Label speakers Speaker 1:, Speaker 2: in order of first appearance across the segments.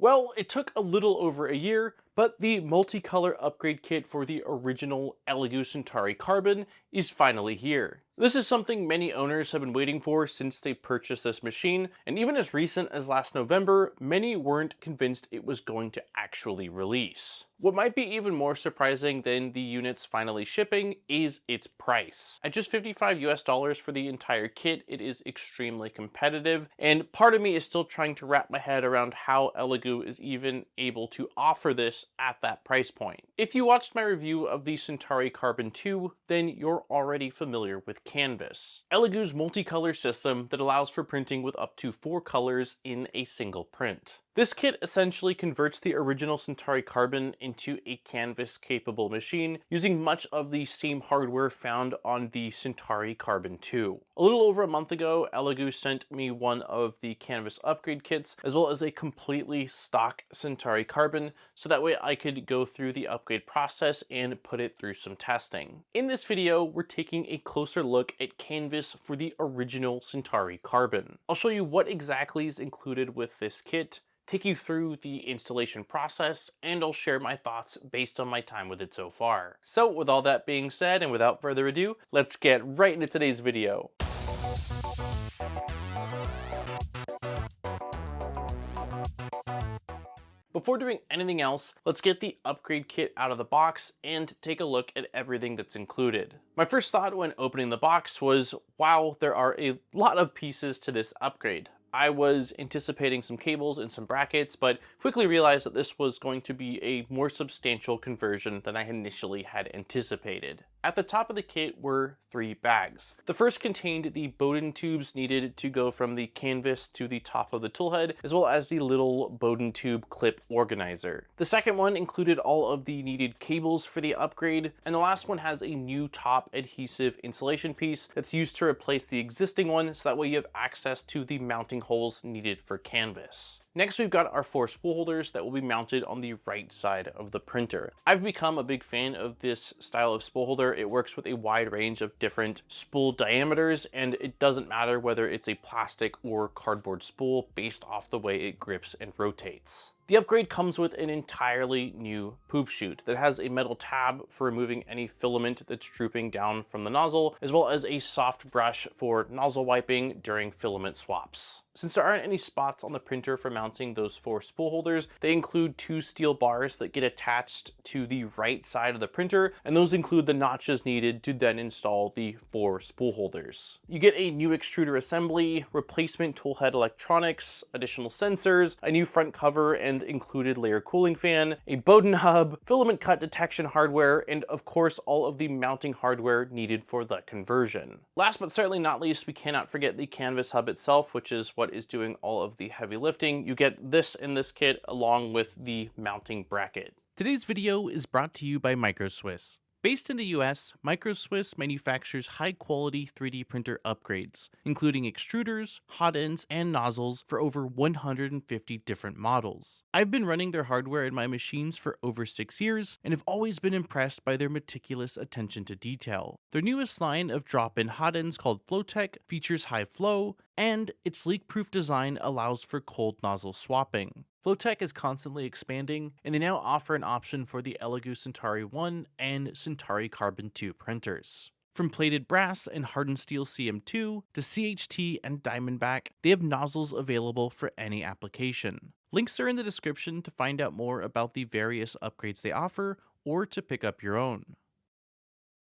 Speaker 1: Well, it took a little over a year, but the multicolor upgrade kit for the original Elegoo Centauri Carbon is finally here. This is something many owners have been waiting for since they purchased this machine, and even as recent as last November, many weren't convinced it was going to actually release. What might be even more surprising than the units finally shipping is its price. At just $55 for the entire kit, it is extremely competitive, and part of me is still trying to wrap my head around how Elegoo is even able to offer this at that price point. If you watched my review of the Centauri Carbon 2, then you're already familiar with Canvas, Elegoo's multicolor system that allows for printing with up to 4 colors in a single print. This kit essentially converts the original Centauri Carbon into a canvas-capable machine using much of the same hardware found on the Centauri Carbon 2. A little over a month ago, Elegoo sent me one of the canvas upgrade kits, as well as a completely stock Centauri Carbon, so that way I could go through the upgrade process and put it through some testing. In this video, we're taking a closer look at canvas for the original Centauri Carbon. I'll show you what exactly is included with this kit, take you through the installation process, and I'll share my thoughts based on my time with it so far. So with all that being said, and without further ado, let's get right into today's video. Before doing anything else, let's get the upgrade kit out of the box and take a look at everything that's included. My first thought when opening the box was, wow, there are a lot of pieces to this upgrade. I was anticipating some cables and some brackets, but quickly realized that this was going to be a more substantial conversion than I initially had anticipated. At the top of the kit were 3 bags. The first contained the Bowden tubes needed to go from the canvas to the top of the toolhead, as well as the little Bowden tube clip organizer. The second one included all of the needed cables for the upgrade, and the last one has a new top adhesive insulation piece that's used to replace the existing one, so that way you have access to the mounting holes needed for canvas. Next, we've got our 4 spool holders that will be mounted on the right side of the printer. I've become a big fan of this style of spool holder. It works with a wide range of different spool diameters, and it doesn't matter whether it's a plastic or cardboard spool based off the way it grips and rotates. The upgrade comes with an entirely new poop chute that has a metal tab for removing any filament that's drooping down from the nozzle, as well as a soft brush for nozzle wiping during filament swaps. Since there aren't any spots on the printer for mounting those 4 spool holders, they include 2 steel bars that get attached to the right side of the printer, and those include the notches needed to then install the 4 spool holders. You get a new extruder assembly, replacement toolhead electronics, additional sensors, a new front cover and included layer cooling fan, a Bowden hub, filament cut detection hardware, and of course all of the mounting hardware needed for the conversion. Last but certainly not least, we cannot forget the canvas hub itself, which is what is doing all of the heavy lifting. You get this in this kit along with the mounting bracket. Today's video is brought to you by Microswiss. Based in the US, Microswiss manufactures high-quality 3D printer upgrades, including extruders, hot ends, and nozzles for over 150 different models. I've been running their hardware in my machines for over 6 years, and have always been impressed by their meticulous attention to detail. Their newest line of drop-in hot ends called FlowTech features high flow, and its leak-proof design allows for cold nozzle swapping. FlowTech is constantly expanding, and they now offer an option for the Elegoo Centauri 1 and Centauri Carbon 2 printers. From plated brass and hardened steel CM2 to CHT and Diamondback, they have nozzles available for any application. Links are in the description to find out more about the various upgrades they offer or to pick up your own.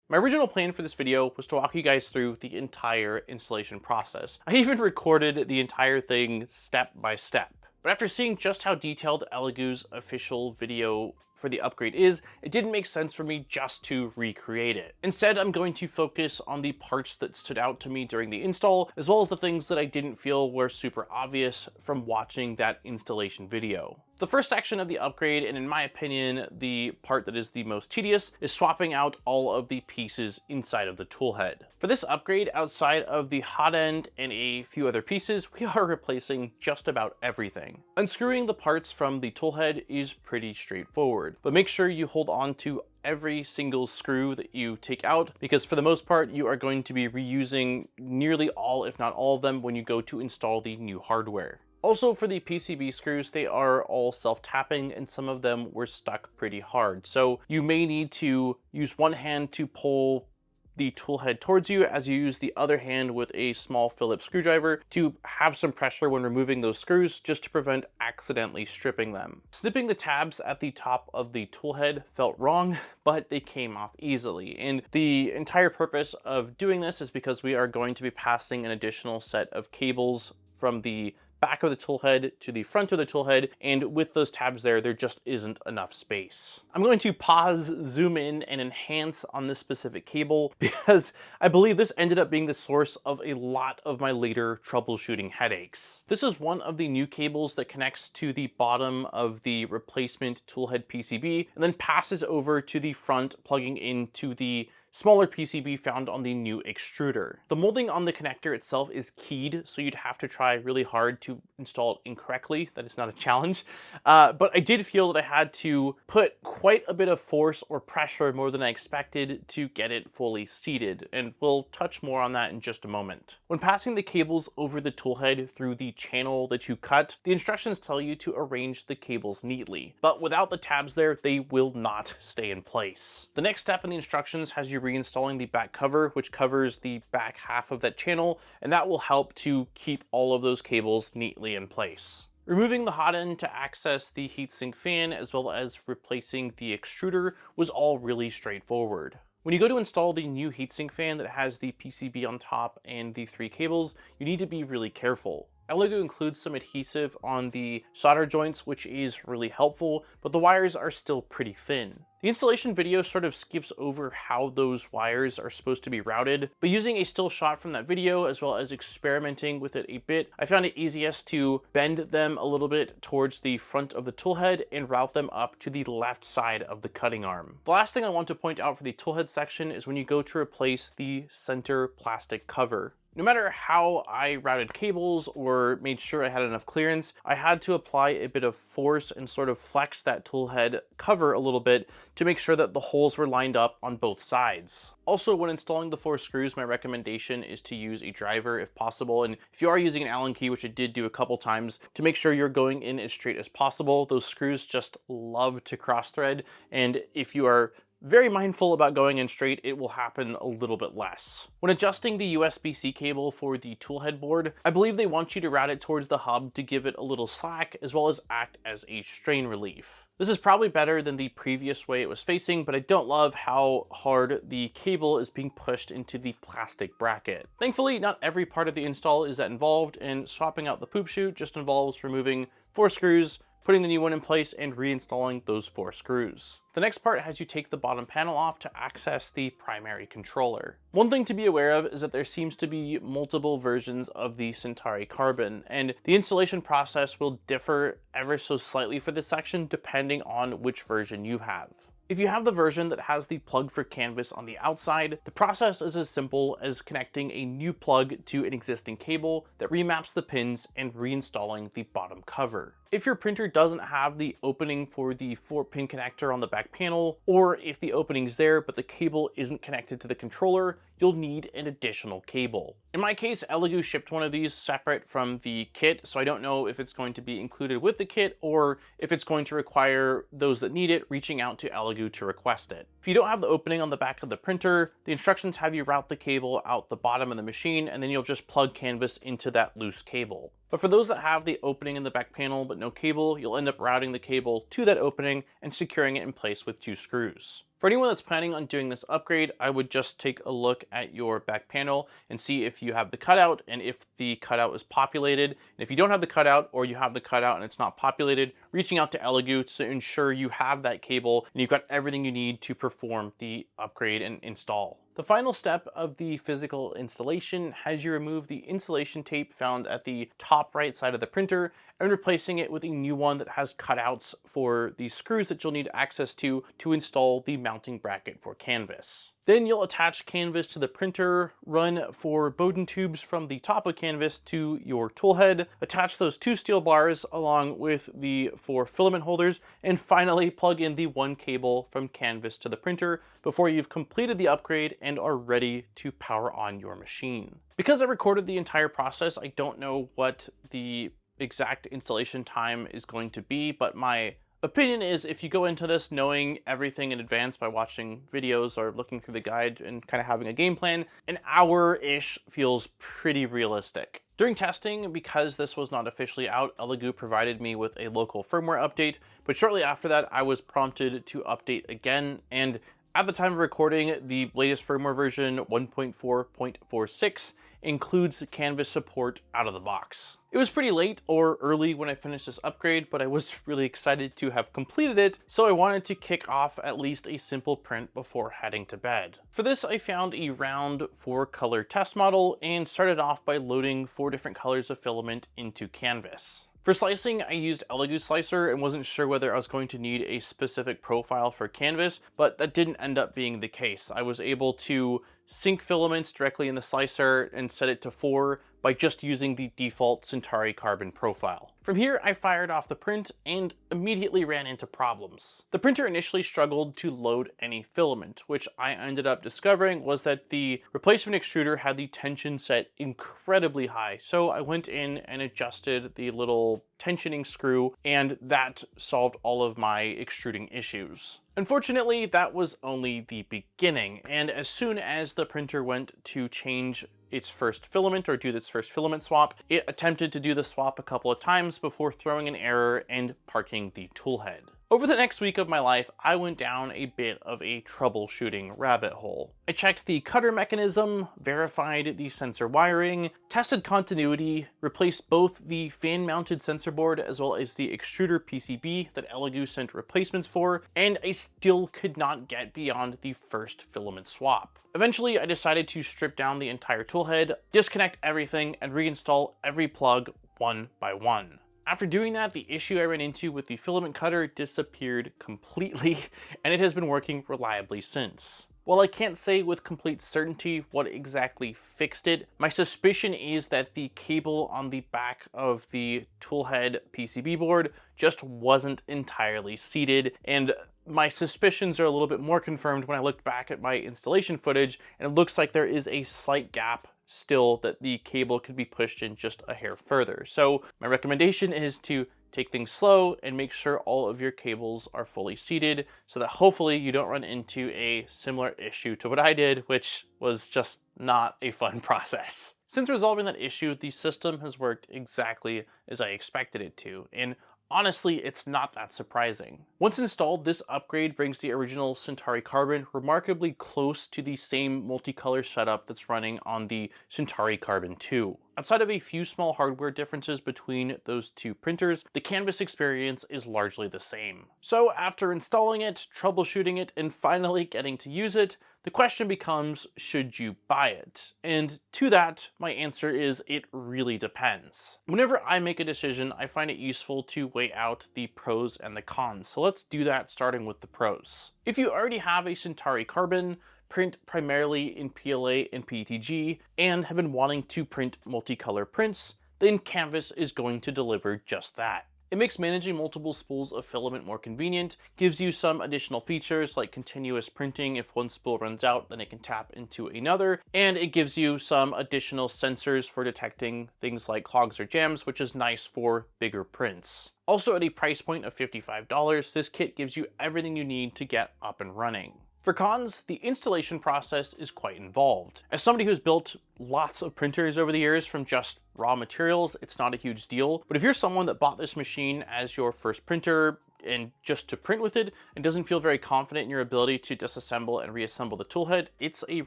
Speaker 1: My original plan for this video was to walk you guys through the entire installation process. I even recorded the entire thing step by step. But after seeing just how detailed Elegoo's official video for the upgrade is, it didn't make sense for me just to recreate it. Instead, I'm going to focus on the parts that stood out to me during the install, as well as the things that I didn't feel were super obvious from watching that installation video. The first section of the upgrade, and in my opinion, the part that is the most tedious, is swapping out all of the pieces inside of the toolhead. For this upgrade, outside of the hot end and a few other pieces, we are replacing just about everything. Unscrewing the parts from the toolhead is pretty straightforward, but make sure you hold on to every single screw that you take out, because for the most part you are going to be reusing nearly all, if not all of them, when you go to install the new hardware. Also, for the PCB screws, they are all self-tapping and some of them were stuck pretty hard. So you may need to use one hand to pull the tool head towards you as you use the other hand with a small Phillips screwdriver to have some pressure when removing those screws, just to prevent accidentally stripping them. Snipping the tabs at the top of the tool head felt wrong, but they came off easily. And the entire purpose of doing this is because we are going to be passing an additional set of cables from the back of the tool head to the front of the tool head, and with those tabs there just isn't enough space. I'm going to pause, zoom in, and enhance on this specific cable because I believe this ended up being the source of a lot of my later troubleshooting headaches. This is one of the new cables that connects to the bottom of the replacement tool head PCB and then passes over to the front, plugging into the smaller PCB found on the new extruder. The molding on the connector itself is keyed, so you'd have to try really hard to install it incorrectly. That is not a challenge. But I did feel that I had to put quite a bit of force or pressure, more than I expected, to get it fully seated, and we'll touch more on that in just a moment. When passing the cables over the tool head through the channel that you cut, the instructions tell you to arrange the cables neatly, but without the tabs there, they will not stay in place. The next step in the instructions has you reinstalling the back cover, which covers the back half of that channel, and that will help to keep all of those cables neatly in place. Removing the hot end to access the heatsink fan, as well as replacing the extruder, was all really straightforward. When you go to install the new heatsink fan that has the PCB on top and the 3 cables, you need to be really careful. Elegoo includes some adhesive on the solder joints, which is really helpful, but the wires are still pretty thin. The installation video sort of skips over how those wires are supposed to be routed, but using a still shot from that video, as well as experimenting with it a bit, I found it easiest to bend them a little bit towards the front of the tool head and route them up to the left side of the cutting arm. The last thing I want to point out for the tool head section is when you go to replace the center plastic cover. No matter how I routed cables or made sure I had enough clearance, I had to apply a bit of force and sort of flex that tool head cover a little bit to make sure that the holes were lined up on both sides. Also, when installing the 4 screws, my recommendation is to use a driver if possible, and if you are using an Allen key, which I did do a couple times, to make sure you're going in as straight as possible. Those screws just love to cross thread, and if you are very mindful about going in straight, it will happen a little bit less. When adjusting the USB-C cable for the tool head board, I believe they want you to route it towards the hub to give it a little slack, as well as act as a strain relief. This is probably better than the previous way it was facing, but I don't love how hard the cable is being pushed into the plastic bracket. Thankfully, not every part of the install is that involved, and swapping out the poop chute just involves removing 4 screws, putting the new one in place, and reinstalling those 4 screws. The next part has you take the bottom panel off to access the primary controller. One thing to be aware of is that there seems to be multiple versions of the Centauri Carbon, and the installation process will differ ever so slightly for this section depending on which version you have. If you have the version that has the plug for canvas on the outside, the process is as simple as connecting a new plug to an existing cable that remaps the pins and reinstalling the bottom cover. If your printer doesn't have the opening for the 4-pin connector on the back panel, or if the opening's there but the cable isn't connected to the controller, you'll need an additional cable. In my case, Elegoo shipped one of these separate from the kit, so I don't know if it's going to be included with the kit or if it's going to require those that need it reaching out to Elegoo to request it. If you don't have the opening on the back of the printer, the instructions have you route the cable out the bottom of the machine, and then you'll just plug canvas into that loose cable. But for those that have the opening in the back panel but no cable, you'll end up routing the cable to that opening and securing it in place with 2 screws. For anyone that's planning on doing this upgrade, I would just take a look at your back panel and see if you have the cutout and if the cutout is populated. And if you don't have the cutout, or you have the cutout and it's not populated, reaching out to Elegoo to ensure you have that cable and you've got everything you need to perform the upgrade and install. The final step of the physical installation has you remove the insulation tape found at the top right side of the printer and replacing it with a new one that has cutouts for the screws that you'll need access to install the mounting bracket for canvas. Then you'll attach canvas to the printer, run 4 Bowden tubes from the top of canvas to your tool head, attach those 2 steel bars along with the 4 filament holders, and finally plug in the 1 cable from canvas to the printer before you've completed the upgrade and are ready to power on your machine. Because I recorded the entire process, I don't know what the exact installation time is going to be, but my opinion is if you go into this knowing everything in advance by watching videos or looking through the guide and kind of having a game plan, an hour-ish feels pretty realistic. During testing, because this was not officially out, Elegoo provided me with a local firmware update, but shortly after that I was prompted to update again, and at the time of recording, the latest firmware version 1.4.46 includes Canvas support out of the box. It was pretty late or early when I finished this upgrade, but I was really excited to have completed it, so I wanted to kick off at least a simple print before heading to bed. For this, I found a round 4-color test model and started off by loading 4 different colors of filament into Canvas. For slicing, I used Elegoo Slicer and wasn't sure whether I was going to need a specific profile for Canvas, but that didn't end up being the case. I was able to sync filaments directly in the slicer and set it to 4 by just using the default Centauri carbon profile. From here, I fired off the print and immediately ran into problems. The printer initially struggled to load any filament, which I ended up discovering was that the replacement extruder had the tension set incredibly high, so I went in and adjusted the little tensioning screw, and that solved all of my extruding issues. Unfortunately, that was only the beginning, and as soon as the printer went to change its first filament or do its first filament swap, it attempted to do the swap a couple of times before throwing an error and parking the toolhead. Over the next week of my life, I went down a bit of a troubleshooting rabbit hole. I checked the cutter mechanism, verified the sensor wiring, tested continuity, replaced both the fan-mounted sensor board as well as the extruder PCB that Elegoo sent replacements for, and I still could not get beyond the first filament swap. Eventually, I decided to strip down the entire toolhead, disconnect everything, and reinstall every plug one by one. After doing that, the issue I ran into with the filament cutter disappeared completely, and it has been working reliably since. While I can't say with complete certainty what exactly fixed it, my suspicion is that the cable on the back of the toolhead PCB board just wasn't entirely seated, and my suspicions are a little bit more confirmed when I looked back at my installation footage, and it looks like there is a slight gap still that the cable could be pushed in just a hair further. So my recommendation is to take things slow and make sure all of your cables are fully seated so that hopefully you don't run into a similar issue to what I did, which was just not a fun process. Since resolving that issue, the system has worked exactly as I expected it to, and honestly, it's not that surprising. Once installed, this upgrade brings the original Centauri Carbon remarkably close to the same multicolor setup that's running on the Centauri Carbon 2. Outside of a few small hardware differences between those two printers, the Canvas experience is largely the same. So after installing it, troubleshooting it, and finally getting to use it, the question becomes, should you buy it? And to that, my answer is it really depends. Whenever I make a decision, I find it useful to weigh out the pros and the cons. So let's do that starting with the pros. If you already have a Centauri Carbon, print primarily in PLA and PETG, and have been wanting to print multicolor prints, then Canvas is going to deliver just that. It makes managing multiple spools of filament more convenient, gives you some additional features like continuous printing. If one spool runs out, then it can tap into another, and it gives you some additional sensors for detecting things like clogs or jams, which is nice for bigger prints. Also, at a price point of $55, this kit gives you everything you need to get up and running. For cons, the installation process is quite involved. As somebody who's built lots of printers over the years from just raw materials, it's not a huge deal. But if you're someone that bought this machine as your first printer and just to print with it and doesn't feel very confident in your ability to disassemble and reassemble the toolhead, it's a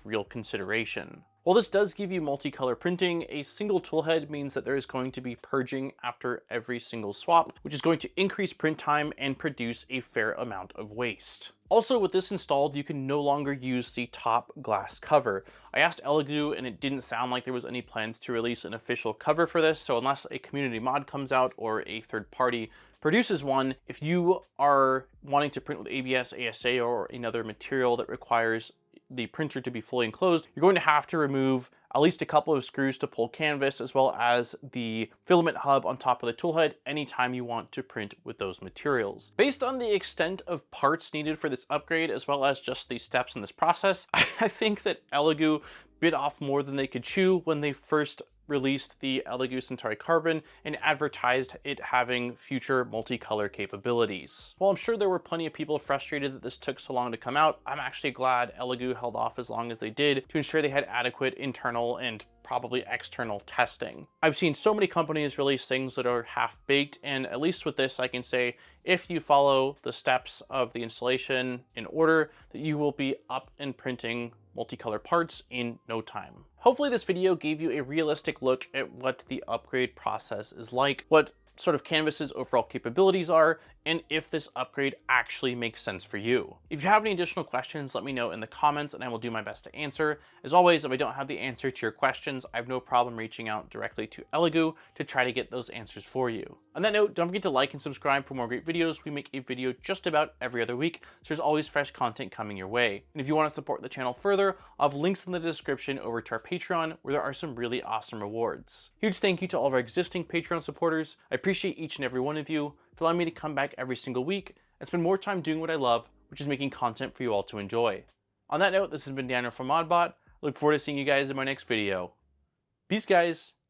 Speaker 1: real consideration. While this does give you multicolor printing, a single toolhead means that there is going to be purging after every single swap, which is going to increase print time and produce a fair amount of waste. Also, with this installed, you can no longer use the top glass cover. I asked Elegoo and it didn't sound like there was any plans to release an official cover for this, so unless a community mod comes out or a third party produces one, if you are wanting to print with ABS, ASA, or another material that requires the printer to be fully enclosed, you're going to have to remove at least a couple of screws to pull Canvas, as well as the filament hub on top of the toolhead anytime you want to print with those materials. Based on the extent of parts needed for this upgrade, as well as just the steps in this process, I think that Elegoo bit off more than they could chew when they first released the Elegoo Centauri Carbon and advertised it having future multicolor capabilities. While I'm sure there were plenty of people frustrated that this took so long to come out, I'm actually glad Elegoo held off as long as they did to ensure they had adequate internal and probably external testing. I've seen so many companies release things that are half-baked, and at least with this I can say if you follow the steps of the installation in order, that you will be up and printing multicolor parts in no time. Hopefully this video gave you a realistic look at what the upgrade process is like, what sort of Canvas's overall capabilities are, and if this upgrade actually makes sense for you. If you have any additional questions, let me know in the comments and I will do my best to answer. As always, if I don't have the answer to your questions, I have no problem reaching out directly to Elegoo to try to get those answers for you. On that note, don't forget to like and subscribe for more great videos. We make a video just about every other week, so there's always fresh content coming your way. And if you want to support the channel further, I'll have links in the description over to our Patreon, where there are some really awesome rewards. Huge thank you to all of our existing Patreon supporters. I appreciate each and every one of you for allowing me to come back every single week and spend more time doing what I love, which is making content for you all to enjoy. On that note, this has been Daniel from ModBot. I look forward to seeing you guys in my next video. Peace, guys!